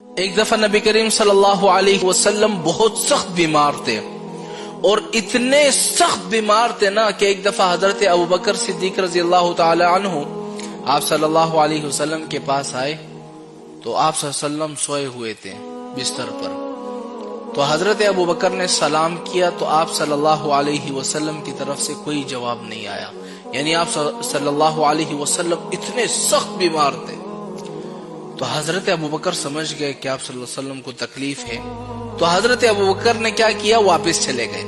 एक दफा नबी करीम सल्लल्लाहु अलैहि वसल्लम बहुत सख्त बीमार थे और इतने सख्त बीमार थे ना कि एक दफा हजरत अबू बकर सिद्दीक रजी अल्लाह तआला अन्हु आप सल्लल्लाहु अलैहि वसल्लम के पास आए तो आप सल्लल्लाहु सोए हुए थे बिस्तर पर। तो हजरत अबू बकर ने सलाम किया तो आप सल्लल्लाहु अलैहि वसल्लम की तरफ से कोई जवाब नहीं आया, यानी आप सल्लल्लाहु अलैहि वसल्लम इतने सख्त बीमार थे। तो हजरत अबू बकर समझ गए कि आप सल्लल्लाहु अलैहि वसल्लम को तकलीफ है। तो हजरत अबू बकर ने क्या किया, वापस चले गए।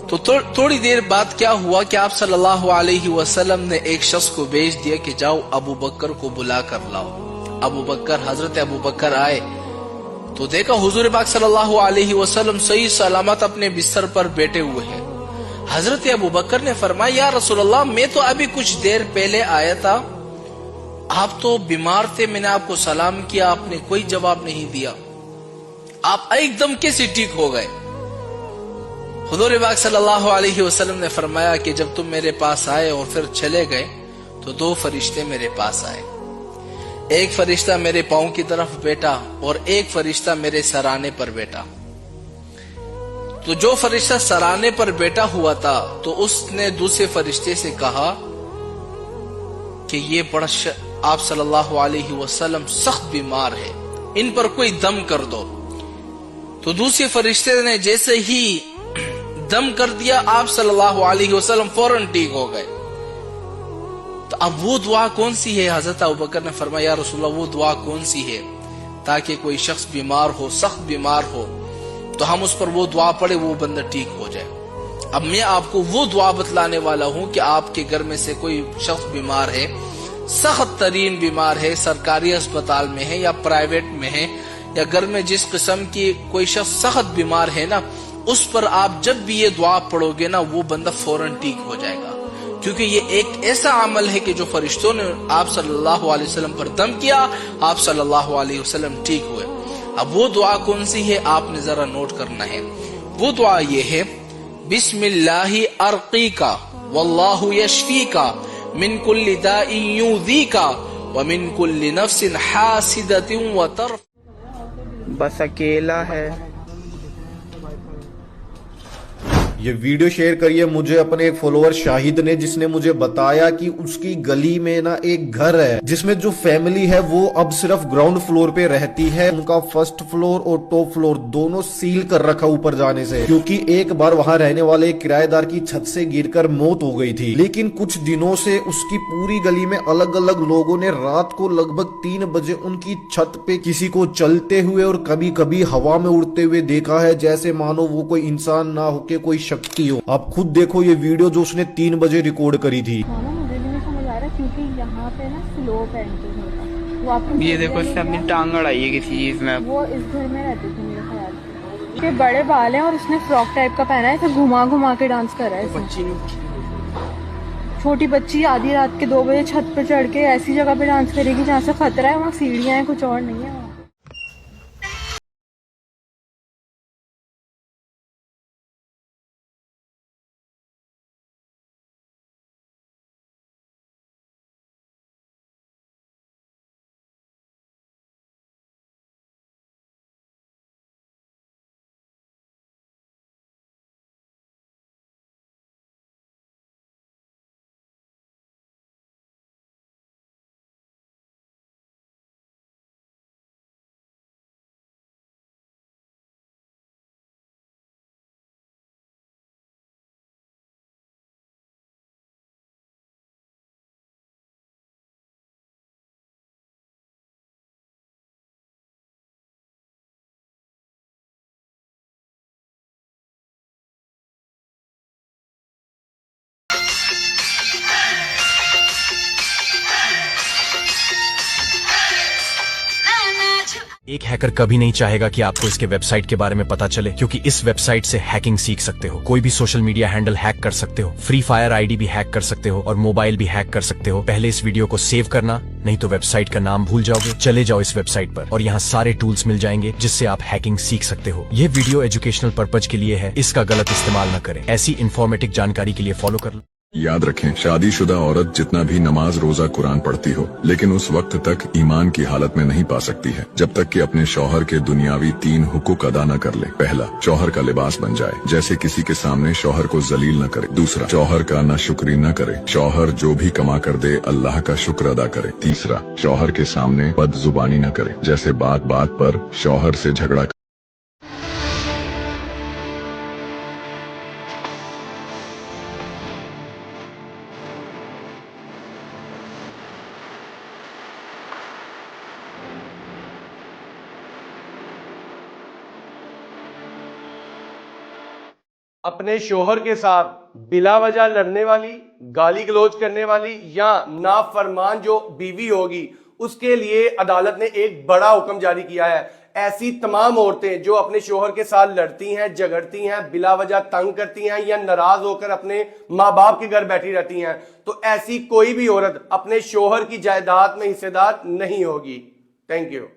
तो थोड़ी देर बाद क्या हुआ कि आप सल्लल्लाहु अलैहि वसल्लम ने एक शख्स को भेज दिया कि जाओ अबू बकर को बुला कर लाओ। हजरत अबू बकर आए तो देखा हुजूर पाक सल्लल्लाहु अलैहि वसल्लम सही सलामत अपने बिस्तर पर बैठे हुए हैं। हजरत अबू बकर ने फरमाया, या रसूलल्लाह, मैं तो अभी कुछ देर पहले आया था, आप तो बीमार थे, मैंने आपको सलाम किया, आपने कोई जवाब नहीं दिया, आप एकदम कैसे ठीक हो गए? हुजूर पाक सल्लल्लाहु अलैहि वसल्लम ने फरमाया कि जब तुम मेरे पास आए और फिर चले गए तो दो फरिश्ते मेरे पास आए। एक फरिश्ता मेरे पांव की तरफ बैठा और एक फरिश्ता मेरे सराने पर बैठा। तो जो फरिश्ता सराने पर बैठा हुआ था तो उसने दूसरे फरिश्ते से कहा कि ये बड़ा आप सल्लल्लाहु अलैहि वसल्लम सख्त बीमार है, इन पर कोई दम कर दो। तो दूसरे फरिश्ते ने जैसे ही दम कर दिया, आप सल्लल्लाहु अलैहि वसल्लम फौरन ठीक हो गए। तो अब वो दुआ कौन सी है? हजरत अबू बकर ने फरमाया, या रसूलल्लाह, वो दुआ कौन सी है ताकि कोई शख्स बीमार हो, सख्त बीमार हो, तो हम उस पर वो दुआ पढ़े, वो बंदा ठीक हो जाए। अब मैं आपको वो दुआ बतलाने वाला हूं कि आपके घर में से कोई शख्स बीमार है, सख्त तरीन बीमार है, सरकारी अस्पताल में है या प्राइवेट में है, या घर में जिस किस्म की कोई शख्स सख्त बीमार है ना, उस पर आप जब भी ये दुआ पढ़ोगे ना, वो बंदा फौरन ठीक हो जाएगा। क्योंकि ये एक ऐसा अमल है कि जो फरिश्तों ने आप सल्लल्लाहु अलैहि वसल्लम पर दम किया, आप सल्लल्लाहु अलैहि वसल्लम ठीक हुए। अब वो दुआ कौन सी है आपने जरा नोट करना है। वो दुआ ये है, बिस्मिल्लाहि अर्क़ीका वल्लाहु यशफ़ीका मिन कुल्लि दाइन युज़ीका व मिन कुल्लि नफ्सिन हासिदतिन व तरफ। बस अकेला है। ये वीडियो शेयर करिए मुझे अपने एक फॉलोअर शाहिद ने, जिसने मुझे बताया कि उसकी गली में ना एक घर है जिसमें जो फैमिली है वो अब सिर्फ ग्राउंड फ्लोर पे रहती है। उनका फर्स्ट फ्लोर और टॉप फ्लोर दोनों सील कर रखा ऊपर जाने से, क्योंकि एक बार वहां रहने वाले किराएदार की छत से गिरकर मौत हो गई थी। लेकिन कुछ दिनों से उसकी पूरी गली में अलग अलग लोगों ने रात को लगभग 3 बजे उनकी छत पे किसी को चलते हुए और कभी कभी हवा में उड़ते हुए देखा है, जैसे मानो वो कोई इंसान ना होके कोई शक्ति हो। आप खुद देखो ये वीडियो जो उसने 3 बजे रिकॉर्ड करी थी। मुझे नहीं समझ आ रहा क्योंकि यहाँ पे ना स्लोप एंट्री होता, वो आपको ये देखो इससे अपनी टांग अड़ाई है किसी चीज में। वो इस घर में रहती थी मेरे ख्याल से। उसके बड़े बाल हैं और उसने फ्रॉक टाइप का पहना है, तो घुमा घुमा के डांस कर रहा है। छोटी बच्ची आधी रात के 2 बजे छत पर चढ़ के ऐसी जगह पे डांस करेगी जहाँ से खतरा है, वहाँ सीढ़ियाँ हैं, कुछ और नहीं है। एक हैकर कभी नहीं चाहेगा कि आपको इसके वेबसाइट के बारे में पता चले, क्योंकि इस वेबसाइट से हैकिंग सीख सकते हो, कोई भी सोशल मीडिया हैंडल हैक कर सकते हो, फ्री फायर आईडी भी हैक कर सकते हो और मोबाइल भी हैक कर सकते हो। पहले इस वीडियो को सेव करना, नहीं तो वेबसाइट का नाम भूल जाओगे। चले जाओ इस वेबसाइट पर और यहाँ सारे टूल्स मिल जाएंगे जिससे आप हैकिंग सीख सकते हो। ये वीडियो एजुकेशनल पर्पज के लिए है, इसका गलत इस्तेमाल न करें। ऐसी इन्फॉर्मेटिव जानकारी के लिए फॉलो कर लो। याद रखें, शादीशुदा औरत जितना भी नमाज रोजा कुरान पढ़ती हो, लेकिन उस वक्त तक ईमान की हालत में नहीं पा सकती है जब तक कि अपने शौहर के दुनियावी 3 हुकूक अदा न कर ले। पहला, शौहर का लिबास बन जाए, जैसे किसी के सामने शौहर को जलील न करे। दूसरा, शौहर का नाशुक्री न करे, शौहर जो भी कमा कर दे अल्लाह का शुक्र अदा करे। तीसरा, शौहर के सामने बदजुबानी न करे, जैसे बात बात पर शौहर से झगड़ा। अपने शोहर के साथ बिला वजह लड़ने वाली, गाली गलौज करने वाली या नाफरमान जो बीवी होगी, उसके लिए अदालत ने एक बड़ा हुक्म जारी किया है। ऐसी तमाम औरतें जो अपने शोहर के साथ लड़ती हैं, झगड़ती हैं, बिला वजह तंग करती हैं या नाराज होकर अपने माँ बाप के घर बैठी रहती हैं, तो ऐसी कोई भी औरत अपने शोहर की जायदाद में हिस्सेदार नहीं होगी। Thank you.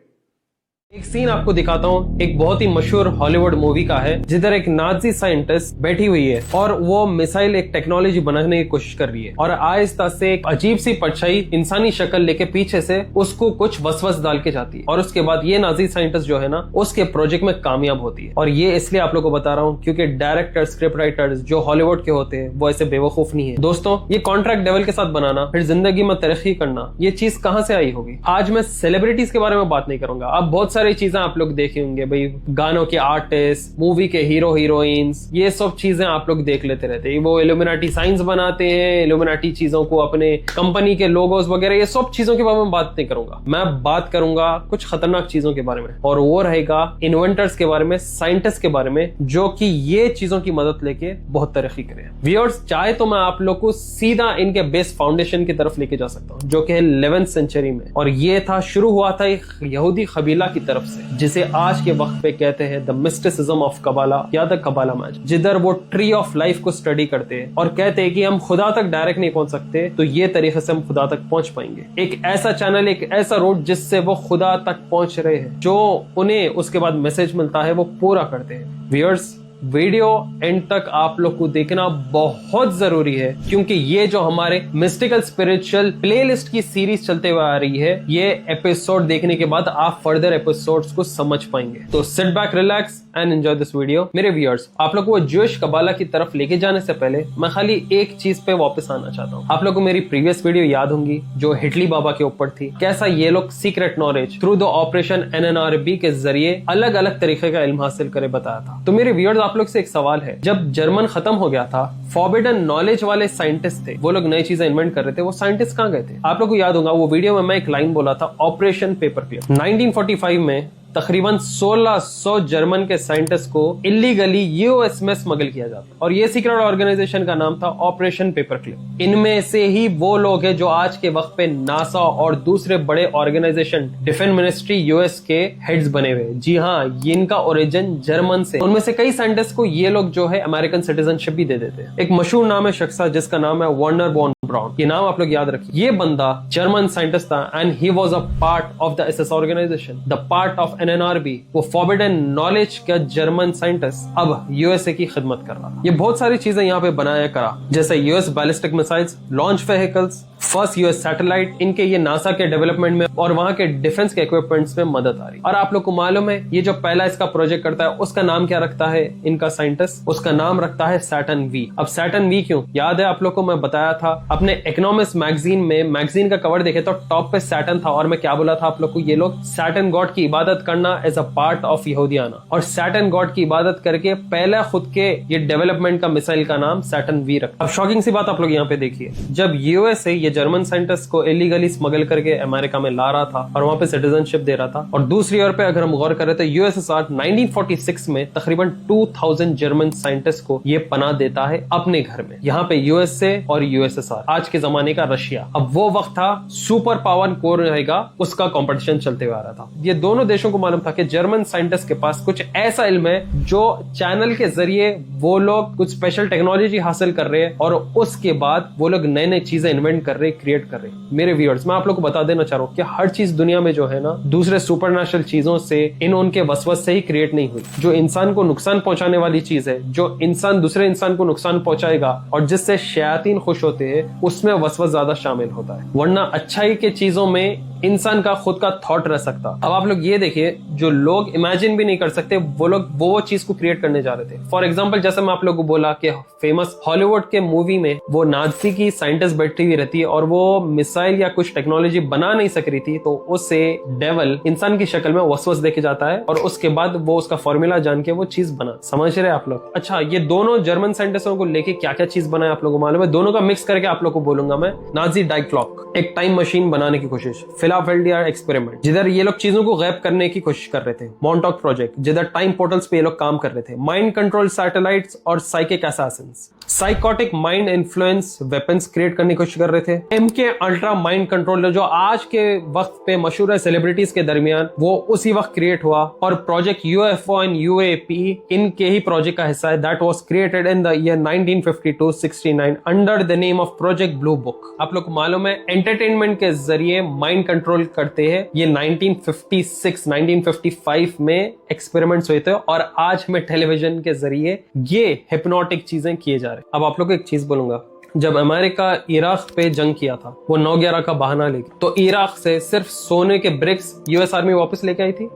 एक सीन आपको दिखाता हूँ, एक बहुत ही मशहूर हॉलीवुड मूवी का है, जिधर एक नाजी साइंटिस्ट बैठी हुई है और वो मिसाइल एक टेक्नोलॉजी बनाने की कोशिश कर रही है और आहिस्ता से एक अजीब सी परछाई इंसानी शक्ल लेके पीछे से उसको कुछ वसवस डाल के जाती है और उसके बाद ये नाजी साइंटिस्ट जो है ना, उसके प्रोजेक्ट में कामयाब होती है। और ये इसलिए आप लोग को बता रहा हूँ क्योंकि डायरेक्टर, स्क्रिप्ट राइटर्स जो हॉलीवुड के होते हैं वो ऐसे बेवकूफ नहीं है। दोस्तों, ये कॉन्ट्रैक्ट डेवल के साथ बनाना, फिर जिंदगी में तरक्की करना, ये चीज कहाँ से आई होगी? आज मैं सेलिब्रिटीज के बारे में बात नहीं करूंगा। अब बहुत सारी चीजें आप लोग देखे होंगे भाई, गानों के आर्टिस्ट, मूवी के हीरो हीरोइंस, ये सब चीजें आप लोग देख लेते रहते हैं। वो इल्यूमिनाटी साइंस बनाते हैं, इल्यूमिनाटी चीजों को अपने कंपनी के लोगोस वगैरह, ये सब चीजों के बारे में बात नहीं करूंगा। मैं बात करूंगा कुछ खतरनाक चीजों के बारे में, और वो रहेगा इन्वेंटर्स के बारे में, साइंटिस्ट के बारे में, जो कि ये चीजों की मदद लेके बहुत तरक्की करे। व्यूअर्स, चाहे तो मैं आप लोग को सीधा इनके बेस फाउंडेशन की तरफ लेके जा सकता हूँ, जो कि है 11th सेंचुरी में, और ये था शुरू हुआ था एक यहूदी कबीला की तरफ से, जिसे आज के वक्त पे कहते हैं द मिस्टिसिज्म ऑफ कबाला या द कबाला मैजिक, जिधर वो ट्री ऑफ लाइफ को स्टडी करते हैं और कहते हैं कि हम खुदा तक डायरेक्ट नहीं पहुंच सकते, तो ये तरीके से हम खुदा तक पहुंच पाएंगे। एक ऐसा चैनल, एक ऐसा रोड जिससे वो खुदा तक पहुंच रहे हैं, जो उन्हें उसके बाद मैसेज मिलता है वो पूरा करते हैं। व्यूअर्स, वीडियो एंड तक आप लोग को देखना बहुत जरूरी है, क्योंकि ये जो हमारे मिस्टिकल स्पिरिचुअल प्लेलिस्ट की सीरीज चलते हुए आ रही है, ये एपिसोड देखने के बाद आप फर्दर एपिसोड्स को समझ पाएंगे। तो sit back, relax and enjoy this video. मेरे व्यूअर्स, आप लोग को ज्यूइश कबाला की तरफ लेके जाने से पहले मैं खाली एक चीज पे वापस आना चाहता हूँ। आप लोग को मेरी प्रीवियस वीडियो याद होंगी जो हिटली बाबा के ऊपर थी, कैसा ये लोग secret knowledge through the operation NNRB के जरिए अलग अलग तरीके का इल्म हासिल करे बताया था। तो मेरे व्यूअर्स, आप लोग से एक सवाल है, जब जर्मन खत्म हो गया था, फॉरबिडन नॉलेज वाले साइंटिस्ट थे, वो लोग नई चीजें इन्वेंट कर रहे थे, वो साइंटिस्ट कहाँ गए थे? आप लोग को याद होगा, वो वीडियो में मैं एक लाइन बोला था, ऑपरेशन पेपर क्लिप। 1945 में तकरीबन 1600 जर्मन के साइंटिस्ट को इलीगली यूएस में स्मगल किया जाता, और ये सीक्रेट ऑर्गेनाइजेशन का नाम था ऑपरेशन पेपर क्लिप। इनमें से ही वो लोग हैं जो आज के वक्त पे नासा और दूसरे बड़े ऑर्गेनाइजेशन, डिफेंस मिनिस्ट्री यूएस के हेड्स बने हुए। जी हाँ, इनका ओरिजिन जर्मन से। उनमें से कई साइंटिस्ट को ये लोग जो है अमेरिकन सिटीजनशिप भी दे देते हैं। एक मशहूर नाम है शख्स जिसका नाम है वर्नर वॉन ब्राउन। ये नाम आप लोग याद रखिए। ये बंदा जर्मन साइंटिस्ट था and he was a part of the SS organisation, the part of NNRB। वो फॉरबिडन नॉलेज का जर्मन साइंटिस्ट अब USA की खिदमत कर रहा। ये बहुत सारी चीजें यहाँ पे बनाया करा, जैसे US ballistic missiles, launch vehicles, first US satellite, इनके ये नासा के डेवलपमेंट में और वहां के डिफेंस के इक्विपमेंट्स में मदद आ रही। और आप लोग को मालूम है, ये जो पहला इसका प्रोजेक्ट करता है, उसका नाम क्या रखता है इनका साइंटिस्ट? उसका नाम रखता है सैटर्न V। अब सैटर्न V क्यों? याद है आप लोग को मैं बताया था अपने इकोनॉमिक्स मैगजीन में, मैगजीन का कवर देखे तो टॉप पे सैटर्न था, और मैं क्या बोला था आप लोग को, ये लोग सैटर्न गॉड की इबादत करना एज अ पार्ट ऑफ यहूदियाना, और सैटर्न गॉड की इबादत करके पहला खुद के ये डेवलपमेंट का मिसाइल का नाम सैटर्न V रखा। अब शॉकिंग सी बात आप लोग यहाँ पे देखिए, जब USA ये जर्मन साइंटिस्ट को इलीगली स्मगल करके अमेरिका में ला रहा था और वहां पे सिटीजनशिप दे रहा था, और दूसरी ओर पे अगर हम गौर करें तो USSR 1946 में तकरीबन 2000 जर्मन साइंटिस्ट को ये पनाह देता है अपने घर में। यहाँ पे USA और USSR, आज के जमाने का रशिया। अब वो वक्त था सुपर पावर कौन रहेगा उसका कंपटीशन चलते हुए आ रहा था। ये दोनों देशों को मालूम था कि जर्मन साइंटिस्ट के पास कुछ ऐसा इल्म है जो चैनल के जरिए वो लोग कुछ स्पेशल टेक्नोलॉजी हासिल कर रहे हैं, और उसके बाद वो लोग नए नए चीजें इन्वेंट कर रहे हैं रहे, क्रिएट कर रहे। मेरे व्यूअर्स, मैं आप लोग को बता देना चाह रहा हूँ कि हर चीज दुनिया में जो है ना, दूसरे सुपरनेचुरल चीजों से, इन उनके वसवस से ही क्रिएट नहीं हुई। जो इंसान को नुकसान पहुंचाने वाली चीज है, जो इंसान दूसरे इंसान को नुकसान पहुंचाएगा और जिससे शयातीन खुश होते हैं, उसमें वसवस ज्यादा शामिल होता है। वरना अच्छाई के चीजों में इंसान का खुद का थॉट रह सकता। अब आप लोग ये देखिए, जो लोग इमेजिन भी नहीं कर सकते, वो लोग वो चीज को क्रिएट करने जा रहे थे। फॉर एग्जांपल, जैसे मैं आप लोगों को बोला कि फेमस हॉलीवुड के मूवी में वो नाज़ी की साइंटिस्ट बैठी हुई रहती है और वो मिसाइल या कुछ टेक्नोलॉजी बना नहीं सक रही थी, तो उससे डेविल इंसान की शक्ल में वसवस देके जाता है और उसके बाद वो उसका फॉर्मूला जान के वो चीज बना। समझ रहे आप लोग? अच्छा, ये दोनों जर्मन साइंटिस्टों को लेके क्या क्या चीज बनाया आप लोगों को मालूम है? दोनों का मिक्स करके आप लोग को बोलूंगा मैं। नाज़ी डाई क्लॉक, एक टाइम मशीन बनाने की कोशिश। फिलाडेल्फिया एक्सपेरिमेंट, जिधर ये लोग चीजों को गायब करने की कोशिश कर रहे थे। मॉन्टॉक प्रोजेक्ट, जिधर टाइम पोर्टल्स पे ये लोग काम कर रहे थे। माइंड कंट्रोल सैटेलाइट्स और psychic Assassin's, psychotic mind influence weapons create करने की कोशिश कर रहे थे। एमके अल्ट्रा माइंड कंट्रोल, जो आज के वक्त पे मशहूर है सेलिब्रिटीज के दरमियान, वो उसी वक्त क्रिएट हुआ। और प्रोजेक्ट यूएफओ एंड यूएपी इनके ही प्रोजेक्ट का हिस्सा है। That was created in the year 1952-69 under the name of project blue book. आप लोग को मालूम है, एंटरटेनमेंट के जरिए माइंड कंट्रोल करते हैं। ये 1956-1955 में एक्सपेरिमेंट्स हुए थे और आज हमें टेलीविजन के जरिए ये हिप्नोटिक चीजें किए जा रहे। अब आप लोग को एक चीज बोलूंगा, जब अमेरिका इराक पे जंग किया था, वो 9/11 का बहाना लेके, तो इराक से सिर्फ सोने के ब्रिक्स यूएस आर्मी वापस लेके आई थी?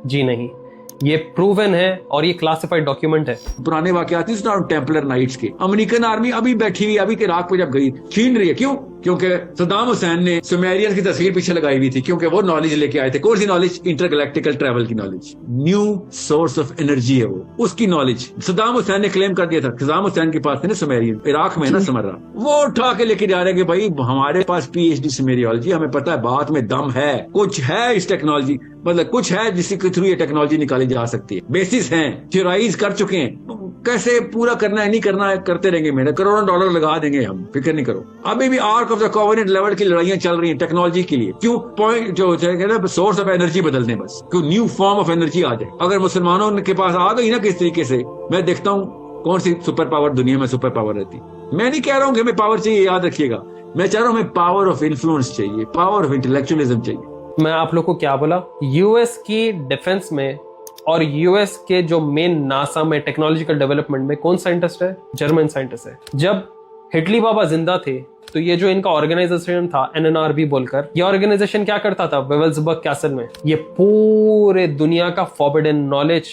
जी नहीं, ये प्रूवन है और ये क्लासिफाइड डॉक्यूमेंट है। पुराने वाकयात टेम्पलर नाइट्स के। अमेरिकन आर्मी अभी बैठी हुई, अभी इराक पे जब गई, छीन रही है। क्यों? क्योंकि सद्दाम हुसैन ने सुमेरियन की तस्वीर पीछे लगाई हुई थी, क्योंकि वो नॉलेज लेके आए थे। कौन सी नॉलेज? इंटरगैलेक्टिकल ट्रैवल की knowledge. New source of energy है वो, उसकी नॉलेज सद्दाम हुसैन ने क्लेम कर दिया था। सद्दाम हुसैन के पास थे ना सुमेरियन, इराक में ना समरा, वो उठा के लेके जा रहे हैं कि भाई हमारे पास पीएचडी सुमेरियोलॉजी, हमें पता है बात में दम है, कुछ है इस टेक्नोलॉजी, मतलब कुछ है जिसके थ्रू ये टेक्नोलॉजी निकाली जा सकती है। बेसिस हैं, थ्योराइज कर चुके हैं, कैसे पूरा करना है नहीं करना है करते रहेंगे। मेरे करोड़ों डॉलर लगा देंगे हम, फिक्र नहीं करो। अभी भी arc of the covenant level की लड़ाइयां चल रही हैं टेक्नोलॉजी के लिए। क्यों? पॉइंट जो सोर्स ऑफ एनर्जी बदलने, बस क्यों न्यू फॉर्म ऑफ एनर्जी आ जाए। अगर मुसलमानों के पास आ गई ना किस तरीके से, मैं देखता हूँ कौन सी सुपर पावर दुनिया में सुपर पावर रहती। मैं नहीं कह रहा हूँ कि हमें पावर चाहिए, याद रखिएगा, मैं चाह रहा हूँ हमें पावर ऑफ इन्फ्लुएंस चाहिए, पावर ऑफ इंटेलेक्चुअलिज्म चाहिए। मैं आप लोग को क्या बोला, यूएस की डिफेंस में और यूएस के जो मेन नासा में टेक्नोलॉजिकल डेवलपमेंट में कौन साइंटिस्ट है? जर्मन साइंटिस्ट है। जब हिटली बाबा जिंदा थे तो ये जो इनका ऑर्गेनाइजेशन था एनएनआरबी बोलकर, ये ऑर्गेनाइजेशन क्या करता था? वेवल्सबर्ग कैसल में ये पूरे दुनिया का फॉरबिडन नॉलेज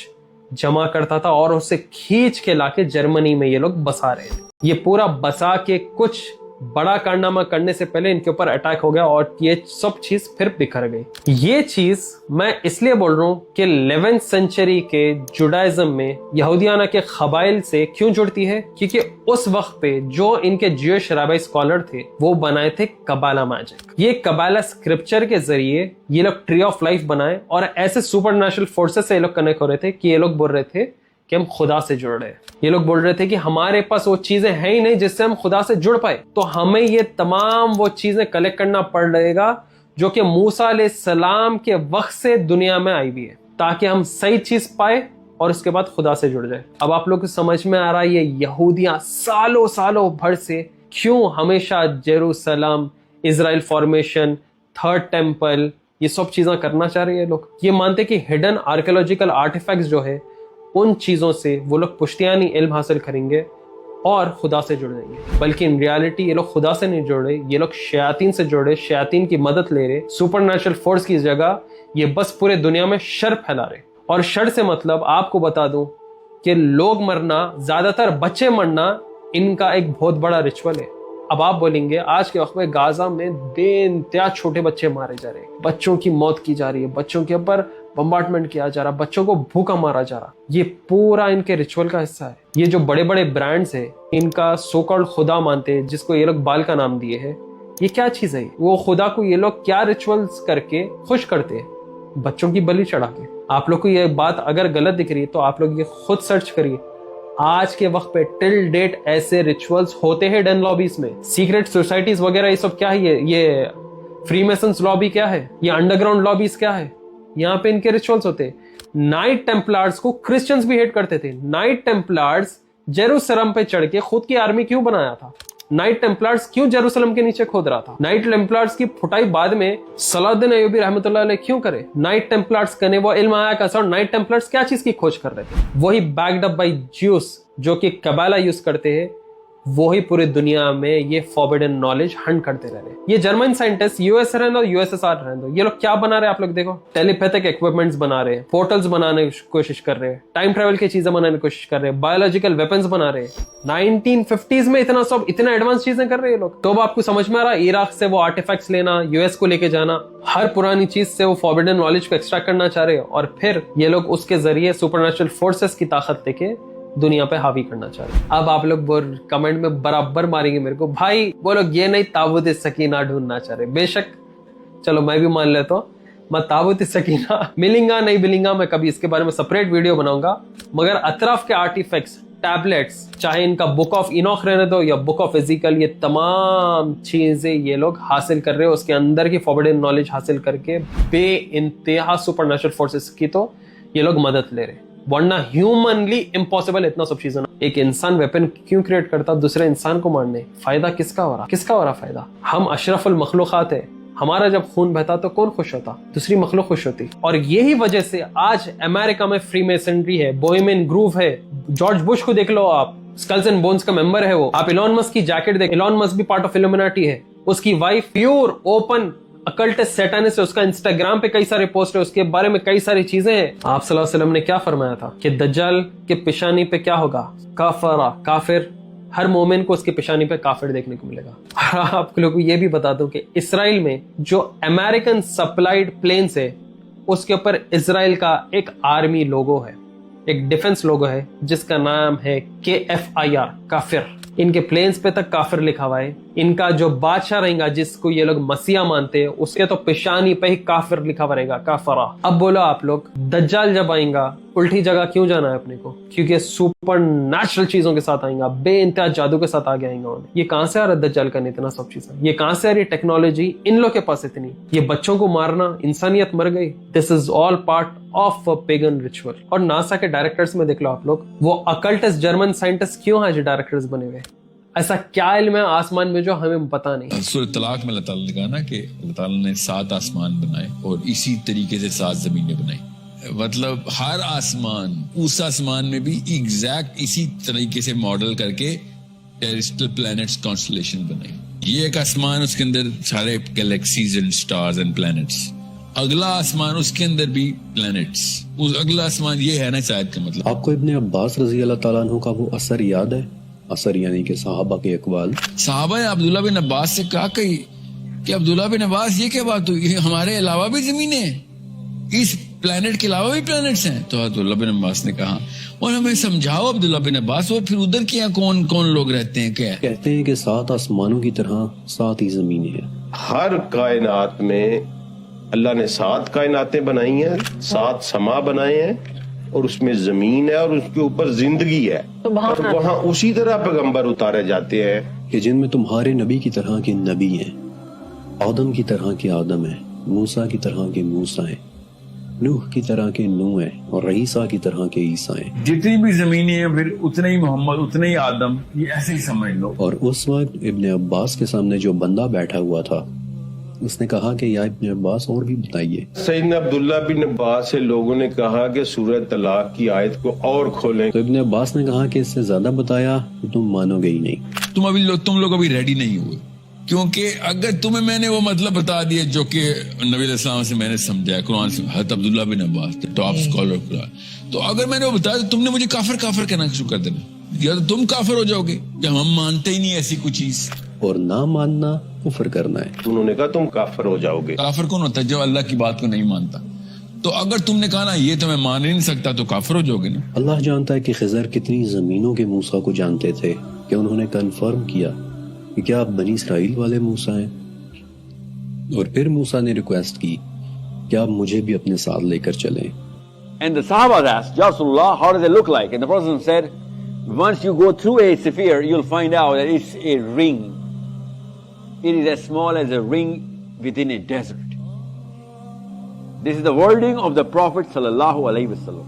जमा करता था और उसे खींच के लाके जर्मनी में ये लोग बसा रहे थे। ये पूरा बसा के कुछ बड़ा कारनामा करने से पहले इनके ऊपर अटैक हो गया और ये सब चीज फिर बिखर गई। ये चीज मैं इसलिए बोल रहा हूं कि 11th सेंचुरी के जुडाइज्म में यहूदियाना के कबाइल से क्यों जुड़ती है? क्योंकि उस वक्त पे जो इनके ज्यूइश रैबी स्कॉलर थे वो बनाए थे कबाला मैजिक। ये कबाला स्क्रिप्चर के जरिए ये लोग ट्री ऑफ लाइफ बनाए और ऐसे सुपरनेचुरल फोर्सेस से ये लोग कनेक्ट हो रहे थे कि ये लोग बोल रहे थे कि हम खुदा से जुड़ रहे हैं। ये लोग बोल रहे थे कि हमारे पास वो चीजें हैं ही नहीं जिससे हम खुदा से जुड़ पाए, तो हमें ये तमाम वो चीजें कलेक्ट करना पड़ेगा जो कि मूसा अलैहिस्सलाम के वक्त से दुनिया में आई हुई है, ताकि हम सही चीज पाए और उसके बाद खुदा से जुड़ जाए। अब आप लोग को समझ में आ रहा है ये यहूदियां सालों सालों भर से क्यों हमेशा Jerusalem, Israel formation, third temple, ये सब चीजें करना चाह रहे हैं। लोग ये मानते कि हिडन आर्कियोलॉजिकल आर्टिफैक्ट्स जो है उन चीजों से वो लोग पुश्तियानी इल्म हासिल करेंगे और खुदा से जुड़ जाएंगे। बल्कि इन रियलिटी ये लोग खुदा से नहीं जुड़ रहे, ये लोग शयातीन से जुड़ रहे, शयातीन की मदद ले रहे। सुपरनेचुरल फोर्स की जगह ये बस पूरे दुनिया में शर फैला रहे। और शर से मतलब आपको बता दूं कि लोग मरना, ज्यादातर बच्चे मरना इनका एक बहुत बड़ा रिचुअल है। अब आप बोलेंगे आज के वक्त में गाजा में बेइंतहा छोटे बच्चे मारे जा रहे हैं, बच्चों की मौत की जा रही है, बच्चों के ऊपर बम्बार्डमेंट किया जा रहा, बच्चों को भूखा मारा जा रहा। ये पूरा इनके रिचुअल का हिस्सा है। ये जो बड़े बड़े ब्रांड्स है इनका सो कॉल्ड खुदा मानते हैं, जिसको ये लोग बाल का नाम दिए है, ये क्या चीज है? वो खुदा को ये लोग क्या रिचुअल्स करके खुश करते हैं? बच्चों की बलि चढ़ा के। आप लोग को ये बात अगर गलत दिख रही है तो आप लोग ये खुद सर्च करिए। आज के वक्त पे टिल डेट ऐसे रिचुअल्स होते हैं डन लॉबीज में, सीक्रेट सोसाइटीज वगैरह। ये सब क्या है? ये फ्रीमेसन्स लॉबी क्या है? ये अंडरग्राउंड लॉबीज क्या है? यहाँ पे इनके रिचुअल्स होते हैं। नाइट टेम्पलार्स को क्रिश्चियंस भी हेट करते थे। नाइट टेम्पलार्स जेरूसलम पे चढ़ के खुद की आर्मी क्यों बनाया था? नाइट टेम्पलर्स क्यों जेरूसलम के नीचे खोद रहा था? नाइट टेम्पलर्स की फुटाई बाद में सलाहुद्दीन अय्यूबी रहमतुल्लाह अलैह क्यों करे? नाइट टेम्पलर्स करने वो इल्म आया कैसा? और नाइट टेम्पलर्स क्या चीज की खोज कर रहे थे? वही बैक्ड अप बाय ज्यूस जो कि कबाला यूज करते हैं, वो ही पूरी दुनिया में ये फॉरबिडन नॉलेज हंट करते रह रहे। ये जर्मन साइंटिस्ट यूएस रहने दो, यूएसएसआर रहने दो, ये लोग क्या बना रहे हैं आप लोग देखो। टेलीपैथिक इक्विपमेंट्स बना रहे हैं, पोर्टल्स बनाने की कोशिश कर रहे हैं, टाइम ट्रेवल की चीजें बनाने की कोशिश कर रहे हैं, बायोलॉजिकल वेपन्स बना रहे हैं। 1950s में इतना एडवांस चीजें कर रहे हैं लोग। तो अब आपको समझ में आ रहा है, इराक से वो आर्टिफैक्ट्स लेना, यूएस को लेके जाना, हर पुरानी चीज से वो फॉरबिडन नॉलेज को एक्सट्रैक्ट करना चाह रहे हैं और फिर ये लोग उसके जरिए सुपरनेचुरल फोर्सेस की ताकत लेके दुनिया पे हावी करना चाह रहे हैं। अब आप लोग कमेंट में बराबर मारेंगे मेरे को, भाई वो लोग ये नहीं ताबूत सकीना ढूंढना चाह रहे। बेशक चलो मैं भी मान लेता हूँ, मैं ताबूत सकीना मिलेंगा नहीं मिलेंगा, मैं कभी इसके बारे में सेपरेट वीडियो बनाऊंगा। मगर अतराफ के आर्टिफैक्ट्स, टैबलेट्स, चाहे इनका बुक ऑफ इनॉक रहने दो या बुक ऑफ एजिकल, ये तमाम चीजें ये लोग हासिल कर रहे हो, उसके अंदर की फॉरबिडन नॉलेज हासिल करके बे इंतहा सुपरनेचुरल फोर्सेस की तो ये लोग मदद ले रहे। वरना ह्यूमनली इम्पॉसिबल इतना सब चीजें। एक इंसान वेपन क्यों क्रिएट करता दूसरे इंसान को मारने? फायदा किसका हो रहा? किसका हो रहा फायदा? हम अशरफुल मखलूकात है, हमारा जब खून बहता तो कौन खुश होता? दूसरी मखलूक खुश होती। और यही वजह से आज अमेरिका में फ्री मेसनरी है, बोहेमियन ग्रूव है। जॉर्ज बुश को देख लो आप, स्कल्स एंड बोन्स का मेंबर है वो। आप इलॉन मस्क की जैकेट देख, इलॉन मस्क भी पार्ट ऑफ इल्यूमिनाटी है। उसकी वाइफ प्योर ओपन अकल्टिस्ट सैटानिस्ट है, उसका इंस्टाग्राम पे कई सारे पोस्ट है, उसके बारे में कई सारी चीजें हैं। आप सल्लल्लाहु अलैहि वसल्लम ने क्या फरमाया था कि दज्जाल के पेशानी पे क्या होगा? काफरा, काफिर। हर मोमिन को उसके पेशानी पे काफिर देखने को मिलेगा। आप लोगों को ये भी बता दूं कि इसराइल में जो अमेरिकन सप्लाइड प्लेन्स है, उसके ऊपर इसराइल का एक आर्मी लोगो है, एक डिफेंस लोगो है जिसका नाम है KFIR, काफिर। इनके प्लेन्स पे तक काफिर लिखा हुआ है। इनका जो बादशाह रहेगा जिसको ये लोग मसीहा मानते हैं, उसके तो पेशानी पे ही काफिर लिखा हुआ रहेगा, काफरा। अब बोलो आप लोग, दज्जाल जब आएगा उल्टी जगह क्यों जाना है अपने को? क्योंकि सुपर नेचुरल चीजों के साथ आएगा, बेइंतहा जादू के साथ आगे आएगा। ये कहां से आ रहा है दज्जाल करने इतना सब चीजें? ये कहां से आ रही टेक्नोलॉजी इन लोग के पास इतनी? ये बच्चों को मारना, इंसानियत मर गई। This is all part of a pagan ritual. और नासा के डायरेक्टर्स में देख लो आप लोग, वो अकल्टिस्ट जर्मन साइंटिस्ट क्यों है जो डायरेक्टर्स बने हुए? ऐसा क्या इल्म है आसमान में जो हमें पता नहीं? सूरह तलाक में अल्लाह ताला ने कहा ना कि अल्लाह ताला ने 7 आसमान बनाए और इसी तरीके से 7 जमीनें बनाई। मतलब हर आसमान, उस आसमान में भी एग्जैक्ट इसी तरीके से मॉडल करके टेरेस्ट्रियल प्लैनेट्स कॉन्स्टलेशन बनाई। ये एक आसमान, उसके अंदर सारे galaxies and stars and planets. अगला आसमान, उसके अंदर भी प्लैनेट्स। उस अगला आसमान ये है ना शायद का मतलब। आपको इब्ने अब्बास रजी अल्लाह ताला अन्हु का वो असर याद है? असर यानी कि सहाबा के अकवाल। सहाबा ने अब्दुल्ला बिन अब्बास से कहा कि अब्दुल्ला बिन अब्बास ये क्या बात हुई, हमारे अलावा भी जमीनें हैं, इस प्लेनेट के अलावा भी प्लैनेट्स हैं? तो अब्दुल्ला बिन अब्बास ने कहा, और हमें समझाओ अब्दुल्ला बिन अब्बास, वो फिर उधर के यहाँ कौन कौन लोग रहते हैं? क्या कहते हैं कि 7 आसमानों की तरह 7 ही जमीनें हैं। हर कायनात में अल्लाह ने 7 कायनातें बनाई हैं, 7 समा बनाए हैं और उसमें जमीन है और उसके ऊपर जिंदगी है। और वहाँ उसी तरह पैगंबर उतारे जाते हैं कि जिनमें तुम्हारे नबी की तरह के नबी हैं, आदम की तरह के आदम है, मूसा की तरह के मूसा है, नूह की तरह के नूह है और ईसा की तरह के ईसा है। जितनी भी जमीनें हैं फिर उतने ही मोहम्मद, उतने ही आदम, ये ऐसे ही समझ लो। और उस वक्त इब्ने अब्बास के सामने जो बंदा बैठा हुआ था, उसने कहा कि या इब्ने अब्बास और भी बताइए। सैयदना अब्दुल्ला बिन अब्बास से लोगों ने कहा कि सूरह तलाक की आयत को और खोलें। तो इब्ने अब्बास ने कहा कि इससे ज्यादा बताया तो तुम मानोगे ही नहीं। तुम लोग अभी रेडी नहीं हुए, क्योंकि अगर तुम्हें मैंने वो मतलब बता दिया जो कि नबी अलैहिस्सलाम से मैंने समझा, कुरान से, हज़रत अब्दुल्ला बिन अब्बास टॉप स्कॉलर कुरान, तो अगर मैंने वो बताया तो तुमने मुझे काफिर काफिर कहना शुरू कर देना, या तो तुम काफिर हो जाओगे कि हम मानते ही नहीं ऐसी कुछ चीज, और ना मानना कुफर करना है। उन्होंने कहा तुम काफिर हो जाओगे। काफिर कौन होता है? जो अल्लाह की बात को नहीं मानता। तो अगर तुमने कहा ना ये तो मैं मान ही नहीं सकता, तो काफिर हो जाओगे ना। अल्लाह जानता है कि खिज़र कितनी जमीनों के मूसा को जानते थे कि उन्होंने कंफर्म किया कि क्या आप बनी इसराइल वाले मूसा हैं। और फिर मूसा ने रिक्वेस्ट की कि आप मुझे भी अपने साथ लेकर चलें। And the Sahaba asked, Ya Rasulullah, how does it look like? And the Prophet said, once you go through a sphere, you'll find out that it's a ring. It is as small as a ring within a desert. This is the wording of the Prophet sallallahu alaihi wasallam.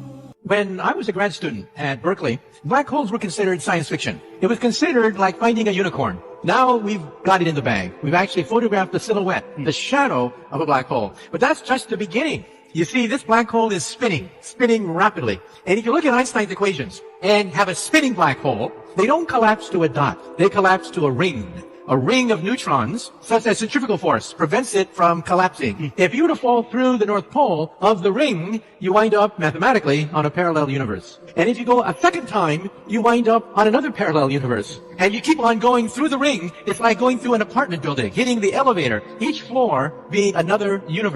When I was a grad student at Berkeley, black holes were considered science fiction. It was considered like finding a unicorn. Now we've got it in the bag. We've actually photographed the silhouette, the shadow of a black hole. But that's just the beginning. You see, this black hole is spinning rapidly. And if you look at Einstein's equations and have a spinning black hole, they don't collapse to a dot. They collapse to a ring. A ring of neutrons, such that centrifugal force prevents it from collapsing. If you were to fall through the North Pole of the ring, you wind up mathematically on a parallel universe. And if you go a second time, you wind up on another parallel universe. And you keep on going through the ring. It's like going through an apartment building, hitting the elevator, each floor being another universe.